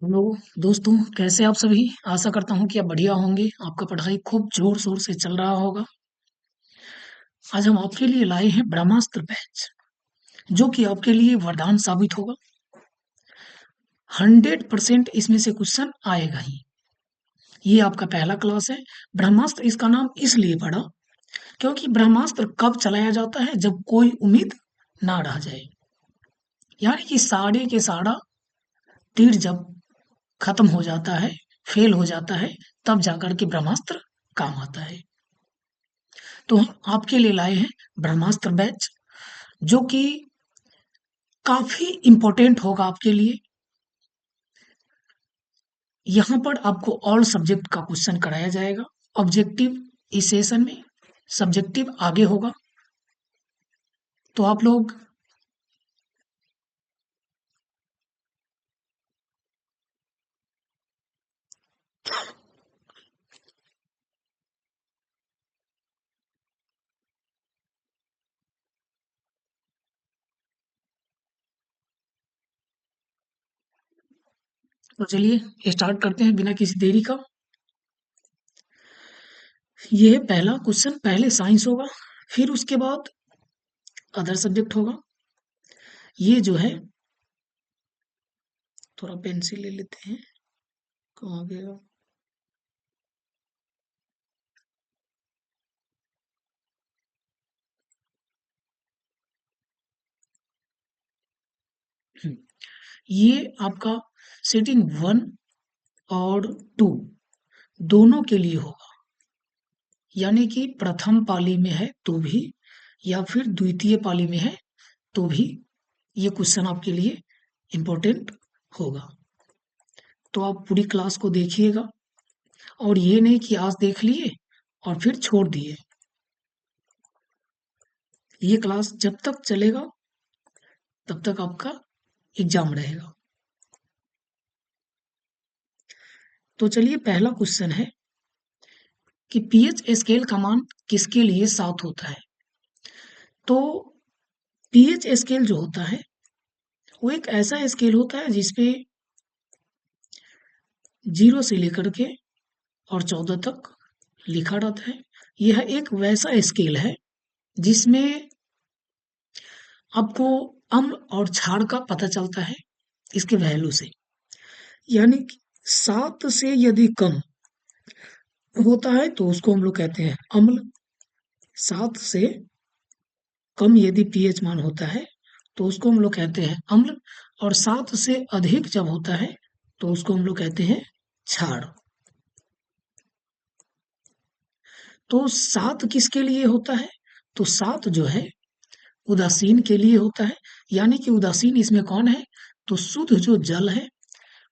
Hello दोस्तों, कैसे आप सभी। आशा करता हूँ कि आप बढ़िया होंगे। आपका पढ़ाई खूब जोर शोर से चल रहा होगा। आज हम आपके लिए लाए हैं ब्रह्मास्त्र बैच, जो कि आपके लिए वरदान साबित होगा। 100% इसमें से क्वेश्चन आएगा ही। ये आपका पहला क्लास है। ब्रह्मास्त्र इसका नाम इसलिए पड़ा क्योंकि ब्रह्मास्त्र कब चलाया जाता है, जब कोई उम्मीद ना रह जाए। यानी कि साड़े के साड़ा तीर जब खत्म हो जाता है, फेल हो जाता है, तब जाकर के ब्रह्मास्त्र काम आता है। तो हम आपके लिए लाए हैं ब्रह्मास्त्र बैच, जो कि काफी इम्पोर्टेंट होगा आपके लिए। यहाँ पर आपको ऑल सब्जेक्ट का क्वेश्चन कराया जाएगा। ऑब्जेक्टिव इस सेशन में, सब्जेक्टिव आगे होगा। तो आप लोग तो चलिए स्टार्ट करते हैं बिना किसी देरी का। ये पहला क्वेश्चन पहले साइंस होगा, फिर उसके बाद अदर सब्जेक्ट होगा। ये जो है, थोड़ा पेंसिल ले लेते हैं। कहाँ गया? ये आपका सेटिंग 1 और 2 दोनों के लिए होगा। यानी कि प्रथम पाली में है तो भी, या फिर द्वितीय पाली में है तो भी, ये क्वेश्चन आपके लिए इम्पोर्टेंट होगा। तो आप पूरी क्लास को देखिएगा, और ये नहीं कि आज देख लिए और फिर छोड़ दिए। ये क्लास जब तक चलेगा तब तक आपका एग्जाम रहेगा। तो चलिए, पहला क्वेश्चन है कि पीएच स्केल का मान किसके लिए 7 होता है। तो पीएच स्केल जो होता है, वो एक ऐसा स्केल होता है जिसपे 0 से लेकर के और 14 तक लिखा रहता है। यह एक वैसा स्केल है जिसमें आपको अम्ल और क्षार का पता चलता है इसके वैल्यू से। यानी कि 7 से यदि कम होता है तो उसको हम लोग कहते हैं अम्ल। 7 से कम यदि पीएच मान होता है तो उसको हम लोग कहते हैं अम्ल, और 7 से अधिक जब होता है तो उसको हम लोग कहते हैं क्षार। तो 7 किसके लिए होता है? तो 7 जो है उदासीन के लिए होता है। यानी कि उदासीन इसमें कौन है? तो शुद्ध जो जल है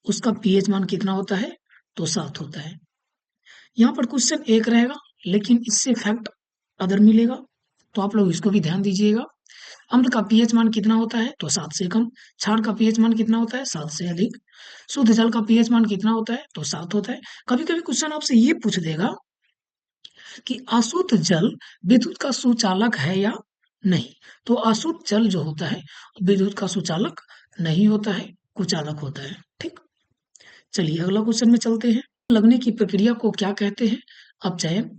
उसका पीएच मान कितना होता है? तो 7 होता है। यहाँ पर क्वेश्चन एक रहेगा, लेकिन इससे फैक्ट अदर मिलेगा, तो आप लोग इसको भी ध्यान दीजिएगा। अम्ल का पीएच मान कितना होता है? तो 7 से कम। क्षार का पीएच मान कितना होता है? 7 से अधिक। शुद्ध जल का पीएच मान कितना होता है? तो 7 होता है। कभी कभी क्वेश्चन आपसे ये पूछ देगा कि अशुद्ध जल विद्युत का सुचालक है या नहीं। तो अशुद्ध जल जो होता है विद्युत का सुचालक नहीं होता है, कुचालक होता है। ठीक। चलिए अगला क्वेश्चन में चलते हैं। लगने की प्रक्रिया को क्या कहते हैं? अपचयन,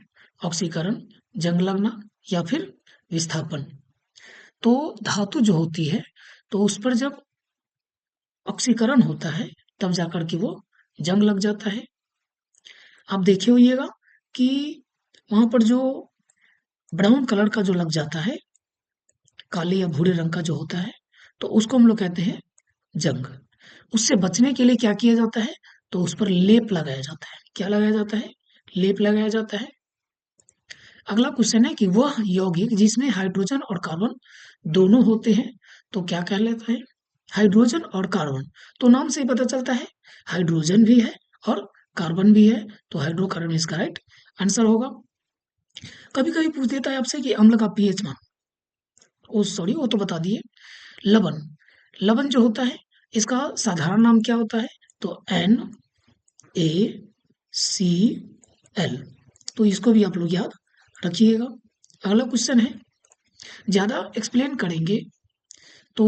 ऑक्सीकरण, जंग लगना, या फिर विस्थापन। तो धातु जो होती है, तो उस पर जब ऑक्सीकरण होता है तब जाकर के वो जंग लग जाता है। आप देखे होइएगा कि वहां पर जो ब्राउन कलर का जो लग जाता है, काले या भूरे रंग का जो होता है, तो उसको हम लोग कहते हैं जंग। उससे बचने के लिए क्या किया जाता है? तो उस पर लेप लगाया जाता है। क्या लगाया जाता है? लेप लगाया जाता है। अगला क्वेश्चन है कि वह यौगिक जिसमें हाइड्रोजन और कार्बन दोनों होते हैं, तो क्या कहलाता है? हाइड्रोजन और कार्बन। तो नाम से ही पता चलता है हाइड्रोजन भी है और कार्बन भी है, तो हाइड्रोकार्बन इसका राइट आंसर होगा। कभी कभी पूछ देता है आपसे कि अम्ल का पीएच मान। ओ सॉरी, वो तो बता दिए। लवण। लवण जो होता है, इसका साधारण नाम क्या होता है? तो NaCl। तो इसको भी आप लोग याद रखिएगा। अगला क्वेश्चन है, ज़्यादा एक्सप्लेन करेंगे तो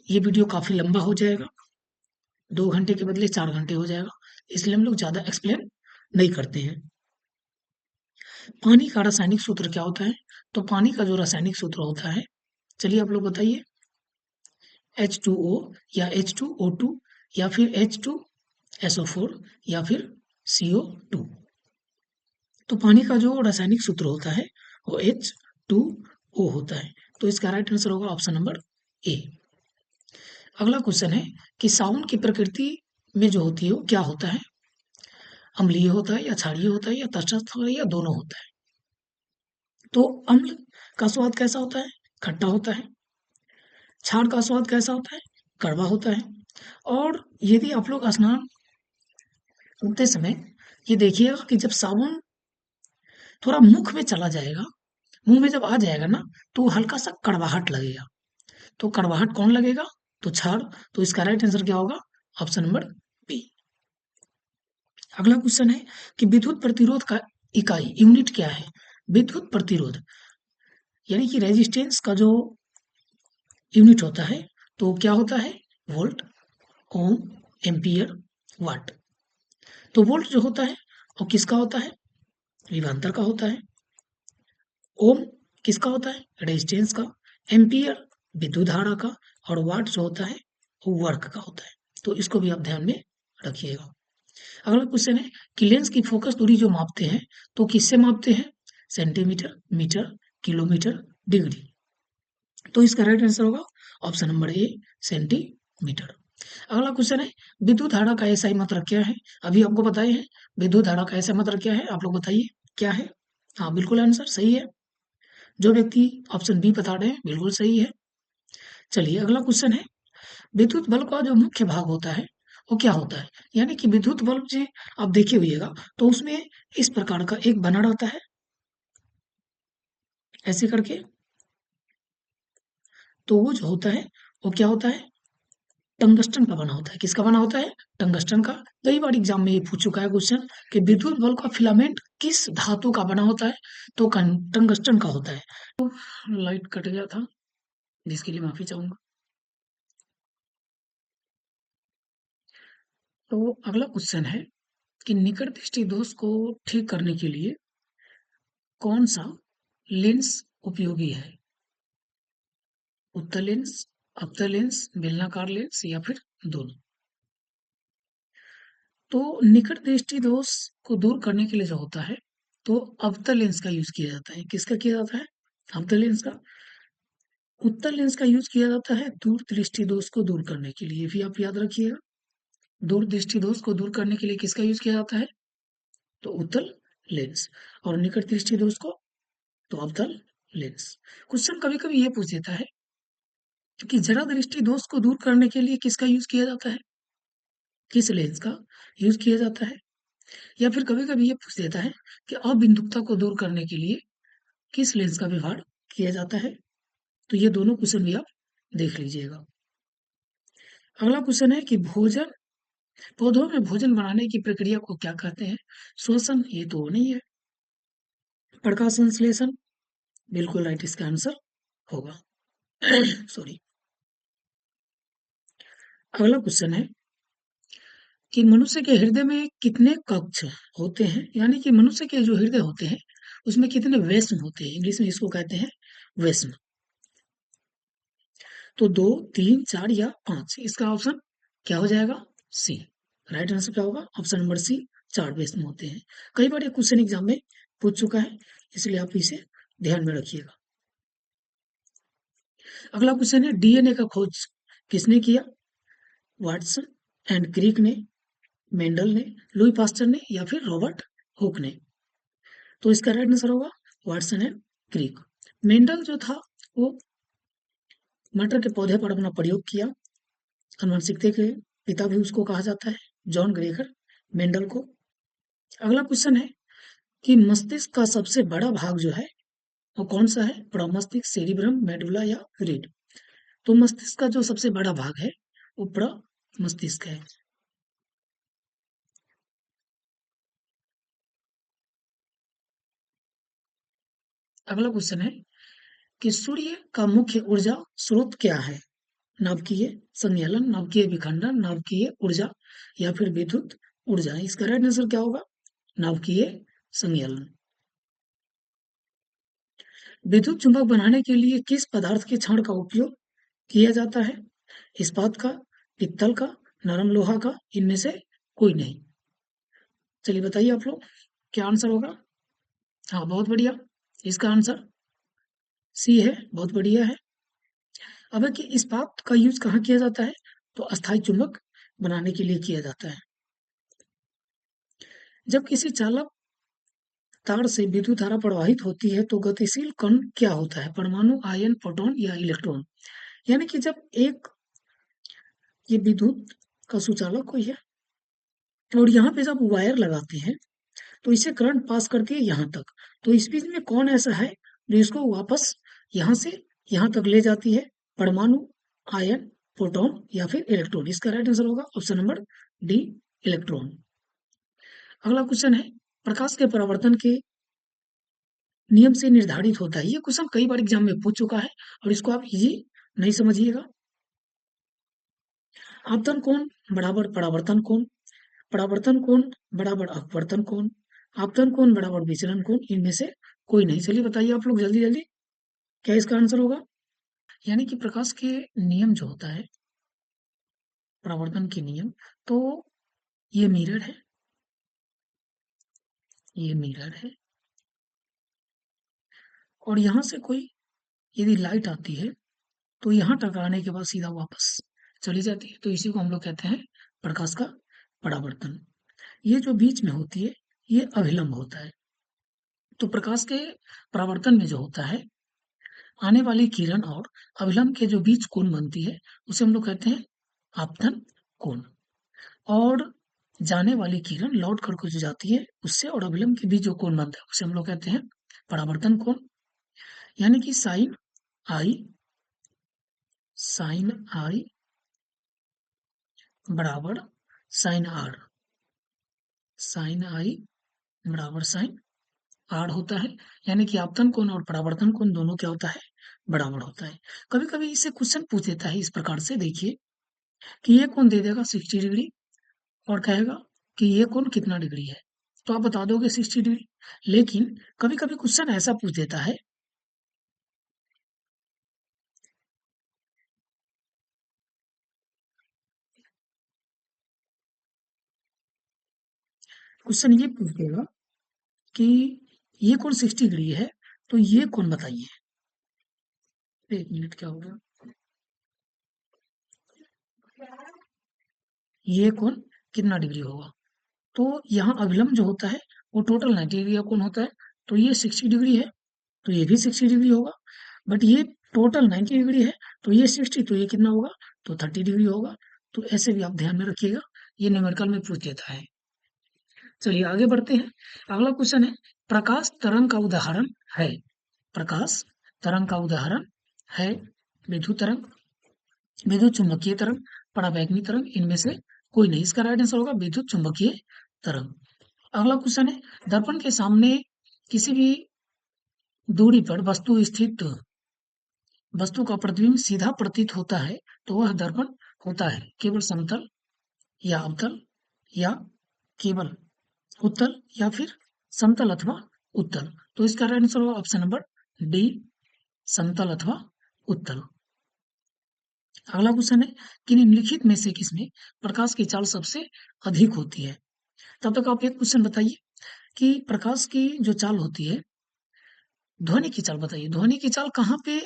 ये वीडियो काफ़ी लंबा हो जाएगा। 2 घंटे के बदले 4 घंटे हो जाएगा, इसलिए हम लोग ज़्यादा एक्सप्लेन नहीं करते हैं। पानी का रासायनिक सूत्र क्या होता है? तो पानी का जो रासायनिक सूत्र होता है, चलिए आप लोग बताइए। H2O या H2O2 या फिर H2SO4 या फिर CO2। तो पानी का जो रासायनिक सूत्र होता है वो H2O होता है। तो इसका राइट आंसर होगा ऑप्शन नंबर ए। अगला क्वेश्चन है कि साबुन की प्रकृति में जो होती है वो क्या होता है? अम्लीय होता है या क्षारीय होता है या तटस्थ होता है या दोनों होता है? तो अम्ल का स्वाद कैसा होता है? खट्टा होता है। क्षार का स्वाद कैसा होता है? कड़वा होता है। और यदि आप लोग स्नान करते समय ये देखिएगा कि जब साबुन थोड़ा मुख में चला जाएगा, मुंह में जब आ जाएगा ना, तो हल्का सा कड़वाहट लगेगा। तो कड़वाहट कौन लगेगा? तो क्षार। तो इसका राइट आंसर क्या होगा? Option number B. अगला क्वेश्चन है कि विद्युत प्रतिरोध का इकाई यूनिट क्या है? विद्युत प्रतिरोध यानी कि रेजिस्टेंस का जो यूनिट होता है तो क्या होता है? वोल्ट, ओम, एम्पियर, वाट। तो वोल्ट जो होता है वो किसका होता है? विभवांतर का होता है। ओम किसका होता है? रेजिस्टेंस का। एम्पियर विद्युत धारा का। और वाट जो होता है वो वर्क का होता है। तो इसको भी आप ध्यान में रखिएगा। अगला क्वेश्चन है कि लेंस की फोकस दूरी जो मापते हैं तो किससे मापते हैं? Centimetre, metre, kilometre, degree. तो इसका राइट आंसर होगा ऑप्शन नंबर ए, सेंटीमीटर। अगला क्वेश्चन है विद्युत धारा का ऐसा ही मात्रक क्या है? अभी आपको बताए हैं विद्युत धारा का ऐसा मात्रक क्या है, आप लोग बताइए क्या है? हाँ बिल्कुल आंसर सही है। जो व्यक्ति ऑप्शन बी बता रहे हैं बिल्कुल सही है। चलिए अगला क्वेश्चन है विद्युत बल्ब का जो मुख्य भाग होता है वो क्या होता है? यानी कि विद्युत बल्ब जो आप देखे होइएगा तो उसमें इस प्रकार का एक बना रहता है ऐसे करके। तो वो जो होता है वो क्या होता है? टंगस्टन का बना होता है। किसका बना होता है? टंगस्टन का। कई बार एग्जाम में ये पूछ चुका है क्वेश्चन कि विद्युत बल्ब का फिलामेंट किस धातु का बना होता है? तो टंगस्टन का होता है। तो लाइट कट गया था जिसके लिए माफी चाहूंगा। तो अगला क्वेश्चन है कि निकट दृष्टि दोष को ठीक करने के लिए कौन सा लेंस उपयोगी है? उत्तल लेंस, अवतल लेंस, बेलनाकार लेंस या फिर दोनों? तो निकट दृष्टि दोष को दूर करने के लिए जो होता है तो अवतल लेंस का यूज किया जाता है। किसका किया जाता है? अवतल लेंस का। उत्तल लेंस का यूज किया जाता है दूर दृष्टि दोष को दूर करने के लिए, भी आप याद रखिएगा। दूर दृष्टि दोष को दूर करने के लिए किसका यूज किया जाता है? तो उत्तल लेंस। और निकट दृष्टि दोष को तो अवतल लेंस। क्वेश्चन कभी कभी ये पूछ देता है कि जरा दृष्टि दोष को दूर करने के लिए किसका यूज किया जाता है? किस लेंस का यूज किया जाता है? या फिर कभी कभी ये पूछ देता है कि अबिंदुकता को दूर करने के लिए किस लेंस का व्यवहार किया जाता है? तो ये दोनों क्वेश्चन भी आप देख लीजिएगा। अगला क्वेश्चन है कि भोजन पौधों में भोजन बनाने की प्रक्रिया को क्या कहते हैं? श्वसन ये तो नहीं है। प्रकाश संश्लेषण बिल्कुल राइट इसका आंसर होगा। सॉरी। अगला क्वेश्चन है कि मनुष्य के हृदय में कितने कक्ष होते हैं? यानी कि मनुष्य के जो हृदय होते हैं उसमें कितने वेस्म होते हैं? इंग्लिश में इसको कहते हैं वेस्म। तो 2, 3, 4 या 5? इसका ऑप्शन क्या हो जाएगा? सी। राइट आंसर क्या होगा? ऑप्शन नंबर सी, 4 वेस्म होते हैं। कई बार ये क्वेश्चन एग्जाम में पूछ चुका है, इसलिए आप इसे ध्यान में रखिएगा। अगला क्वेश्चन है डीएनए का खोज किसने किया? वाटसन एंड क्रिक ने, मेंडल ने, लुई पास्टर ने या फिर रॉबर्ट हुक ने? तो इसका राइट आंसर होगा वाटसन एंड क्रिक। मेंडल जो था वो मटर के पौधे पर अपना प्रयोग किया। अनुवंशिकता के पिता भी उसको कहा जाता है, जॉन ग्रेगर मेंडल को। अगला क्वेश्चन है कि मस्तिष्क का सबसे बड़ा भाग जो है वो कौन सा है? प्रमस्तिष्क, सेरिब्रम, मेडुला या रीढ़? तो मस्तिष्क का जो सबसे बड़ा भाग है वो प्रमस्तिष्क है। अगला क्वेश्चन है कि सूर्य का मुख्य ऊर्जा स्रोत क्या है? नाभिकीय संघलन, नाभिकीय विखंडन, नाभिकीय ऊर्जा या फिर विद्युत ऊर्जा। इसका राइट आंसर क्या होगा? नाभिकीय संघलन। विद्युत चुंबक बनाने के लिए किस पदार्थ के क्षण का उपयोग किया जाता है? इस्पात का, पित्तल का, नरम लोहा का, इनमें से कोई नहीं। चलिए बताइए आप लोग क्या आंसर होगा? हाँ, बहुत बढ़िया, इसका आंसर सी है, बहुत बढ़िया है। अब है कि इस्पात का यूज कहाँ किया जाता है? तो अस्थायी चुंबक बनाने के लिए किया जाता है। जब किसी चालक तार से विद्युत धारा प्रवाहित होती है तो गतिशील कण क्या होता है? परमाणु, आयन, प्रोटॉन या इलेक्ट्रॉन? यानी कि जब एक ये विद्युत का सुचालक कोई है और यहाँ पे जब वायर लगाते हैं तो इसे करंट पास करती है यहाँ तक, तो इस बीच में कौन ऐसा है जो इसको वापस यहाँ से यहाँ तक ले जाती है? परमाणु, आयन, प्रोटॉन या फिर इलेक्ट्रॉन? इसका राइट आंसर होगा ऑप्शन नंबर डी, इलेक्ट्रॉन। अगला क्वेश्चन है, प्रकाश के परावर्तन के नियम से निर्धारित होता है। ये क्वेश्चन कई बार एग्जाम में पूछ चुका है और इसको आप इजी नहीं समझिएगा। आपतन कोण बराबर परावर्तन कोण, परावर्तन कोण बराबर अपवर्तन कोण, आपतन कोण बराबर विचलन कोण, इनमें से कोई नहीं। चलिए बताइए आप लोग जल्दी जल्दी क्या इसका आंसर होगा? यानी कि प्रकाश के नियम जो होता है, परावर्तन के नियम, तो ये मिरर है, ये मिरर है और यहाँ से कोई यदि लाइट आती है तो यहाँ टकराने के बाद सीधा वापस चली जाती है, तो इसी को हम लोग कहते हैं प्रकाश का परावर्तन। ये जो बीच में होती है ये अभिलंब होता है। तो प्रकाश के परावर्तन में जो होता है, आने वाली किरण और अभिलंब के जो बीच कोण बनती है उसे हम लोग कहते हैं आपतन कोण, और जाने वाली किरण लौट कर जो जाती है उससे और अभिलंब के बीच जो कोण बनता है उसे हम लोग कहते हैं परावर्तन कोण। यानी कि साइन आई बराबर साइन आर, साइन आई बराबर साइन आर होता है। यानी कि आपतन कोण और परावर्तन कोण दोनों क्या होता है? बराबर होता है। कभी कभी इससे क्वेश्चन पूछ देता है इस प्रकार से, देखिए कि ये कोण दे देगा 60 डिग्री और कहेगा कि ये कोण कितना डिग्री है, तो आप बता दोगे 60 डिग्री। लेकिन कभी कभी क्वेश्चन ऐसा पूछ देता है, क्वेश्चन ये पूछ देगा कि ये कोण 60 डिग्री है तो ये कोण बताइए। एक मिनट, क्या हो गया? ये कोण कितना डिग्री होगा? तो यहाँ अभिलंब जो होता है वो टोटल 90 डिग्री का कोण होता है, तो ये 60 डिग्री है तो ये भी 60 डिग्री होगा। बट ये टोटल 90 डिग्री है तो ये 60, तो ये कितना होगा? तो 30 डिग्री होगा। तो ऐसे भी आप ध्यान में रखिएगा, ये न्यूमेरिकल में पूछ देता है। चलिए आगे बढ़ते हैं। अगला क्वेश्चन है, प्रकाश तरंग का उदाहरण है, प्रकाश तरंग का उदाहरण है विद्युत तरंग, विद्युत चुंबकीय तरंग, पराबैंगनी तरंग, इनमें से कोई नहीं। इसका राइट आंसर होगा विद्युत चुंबकीय तरंग। अगला क्वेश्चन है, दर्पण के सामने किसी भी दूरी पर वस्तु का प्रतिबिंब सीधा प्रतीत होता है तो वह दर्पण होता है केवल समतल या अवतल या केवल उत्तल या फिर समतल अथवा उत्तल? तो इसका राइट आंसर होगा ऑप्शन नंबर डी, समतल अथवा उत्तल। अगला क्वेश्चन है कि निम्नलिखित में से किसमें प्रकाश की चाल सबसे अधिक होती है? तब तक आप एक क्वेश्चन बताइए कि प्रकाश की जो चाल होती है, ध्वनि की चाल बताइए, ध्वनि की चाल कहाँ पे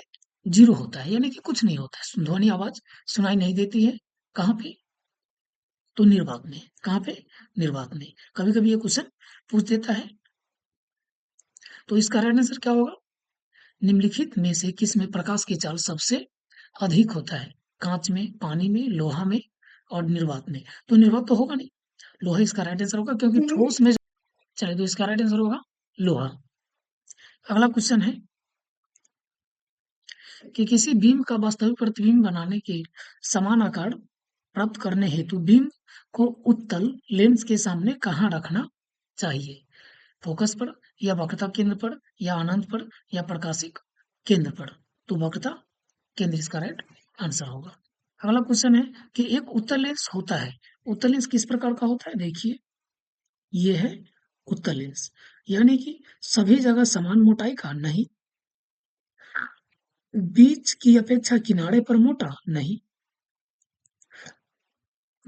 जीरो होता है, यानी कि कुछ नहीं होता है, ध्वनि आवाज सुनाई नहीं देती है। कहाँ पे? तो निर्वात में। कहाँ पे? निर्वात में। कभी कभी ये क्वेश्चन पूछ देता है, तो इसका राइट आंसर क्या होगा? निम्नलिखित में से किस में प्रकाश की चाल सबसे अधिक होता है? कांच में, पानी में, लोहा में और निर्वात में। तो निर्वात तो होगा नहीं, लोहा इसका राइट आंसर होगा, क्योंकि ठोस में चले, तो इसका राइट आंसर होगा लोहा। अगला क्वेश्चन है कि किसी बीम का वास्तविक प्रतिबिंब बनाने के समान आकार प्राप्त करने हेतु बीम को उत्तल लेंस के सामने कहाँ रखना चाहिए? फोकस पर या वक्रता केंद्र पर या अनंत पर या प्रकाशिक केंद्र पर? तो वक्रता केंद्र इसका राइट आंसर होगा। अगला क्वेश्चन है कि एक उत्तल लेंस होता है, उत्तल लेंस किस प्रकार का होता है? देखिए, ये है उत्तल लेंस, यानी कि सभी जगह समान मोटाई का नहीं, बीच की अपेक्षा किनारे पर मोटा नहीं,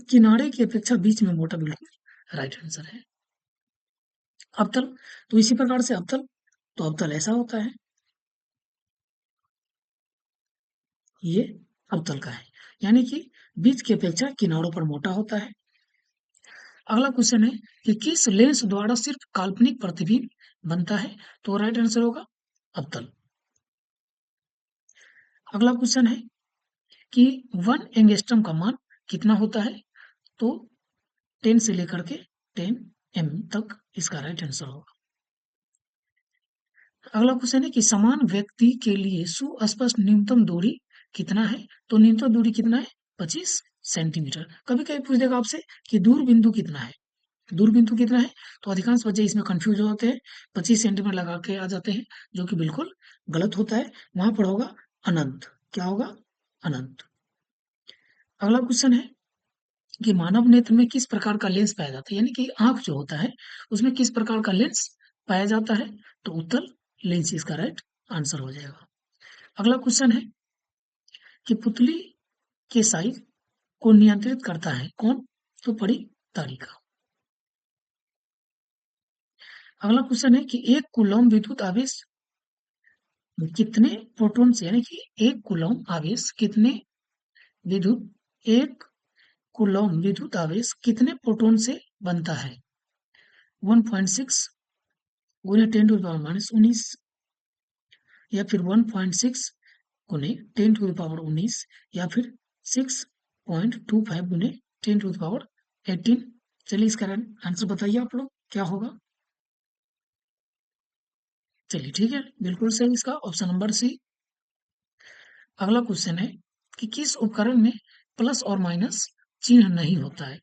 किनारे की अपेक्षा बीच में मोटा, बिल्कुल राइट आंसर है। अवतल, तो इसी प्रकार से अवतल, तो अवतल ऐसा होता है, ये अवतल का है, यानी कि बीच की अपेक्षा किनारों पर मोटा होता है। अगला क्वेश्चन है कि किस लेंस द्वारा सिर्फ काल्पनिक प्रतिबिंब बनता है? तो राइट आंसर होगा अवतल। अगला क्वेश्चन है कि 1 एंगस्ट्रम का मान कितना होता है? तो 10 से लेकर के 10 एम तक इसका राइट आंसर होगा। अगला क्वेश्चन है कि समान व्यक्ति के लिए सुस्पष्ट न्यूनतम दूरी कितना है? तो न्यूनतम दूरी कितना है? 25 सेंटीमीटर। कभी कभी पूछ देगा आपसे कि दूर बिंदु कितना है, दूर बिंदु कितना है, तो अधिकांश बच्चे इसमें कंफ्यूज हो जाते हैं, 25 सेंटीमीटर लगा के आ जाते हैं, जो कि बिल्कुल गलत होता है। वहां पर होगा अनंत। क्या होगा? अनंत। अगला क्वेश्चन है कि मानव नेत्र में किस प्रकार का लेंस पाया जाता है, यानी कि आंख जो होता है उसमें किस प्रकार का लेंस पाया जाता है? तो उत्तल लेंस इसका राइट आंसर हो जाएगा। अगला क्वेश्चन है कि पुतली के साइज को नियंत्रित करता है कौन? तो पड़ी तालिका। अगला क्वेश्चन है कि एक कूलॉम विद्युत आवेश कितने प्रोटॉन से, यानी कि एक कूलॉम आवेश कितने विद्युत एक कूलॉम विद्युत आवेश कितने प्रोटॉन से बनता है? 1.6 गुने 10 टू द पावर -19, या फिर 1.6 गुने 10 टू द पावर 19, या फिर 6.25 गुने 10 टू द पावर 18। चलिए इसका आंसर बताइए आप लोग, क्या होगा? चलिए ठीक है, बिल्कुल सही इसका ऑप्शन नंबर सी। अगला क्वेश्चन है कि किस उपकरण में प्लस और माइनस चिन्ह नहीं होता है?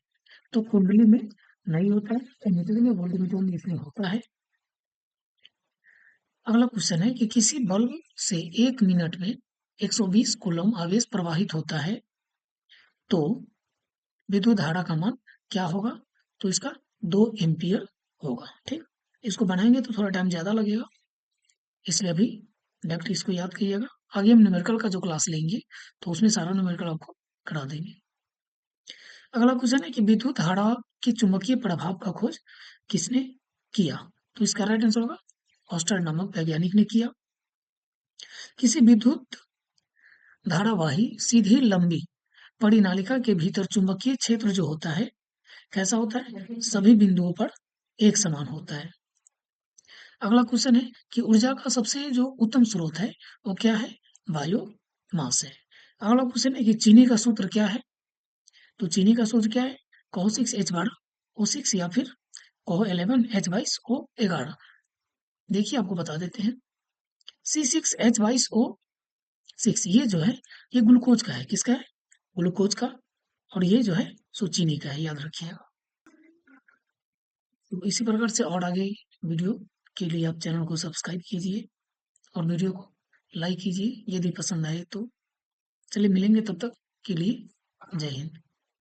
तो कुंडली में नहीं होता है, एमीटर में, वोल्टमीटर में इसमें होता है। अगला क्वेश्चन है कि किसी बल्ब से 1 मिनट में 120 कूलम आवेश प्रवाहित होता है, तो विद्युत धारा का मान क्या होगा? तो इसका 2 एम्पियर होगा। ठीक, इसको बनाएंगे तो थोड़ा टाइम ज्यादा लगेगा, इसलिए अभी डायरेक्ट इसको याद कीजिएगा। आगे हम न्यूमेरिकल का जो क्लास लेंगे तो उसमें सारा न्यूमेरिकल आपको करा देंगे। अगला क्वेश्चन है कि विद्युत धारा के चुंबकीय प्रभाव का खोज किसने किया? तो इसका राइट आंसर होगा ऑस्टर नामक वैज्ञानिक ने किया। किसी विद्युत धारावाही सीधी लंबी परिनालिका के भीतर चुंबकीय क्षेत्र जो होता है कैसा होता है? सभी बिंदुओं पर एक समान होता है। अगला क्वेश्चन है कि ऊर्जा का सबसे जो उत्तम स्रोत है वो क्या है? बायोमास है। अगला क्वेश्चन है कि चीनी का सूत्र क्या है? तो चीनी का सूत्र क्या है? कहो 6H12O6, या फिर कहो 11H22O11। देखिए आपको बता देते हैं, C6H22O6 ये जो है ये ग्लूकोज का है। किसका है? ग्लूकोज का। और ये जो है सो चीनी का है, याद रखिएगा। तो इसी प्रकार से और आगे वीडियो के लिए आप चैनल को सब्सक्राइब कीजिए और वीडियो को लाइक कीजिए यदि पसंद आए तो। चलिए मिलेंगे, तब तक के लिए जय हिंद।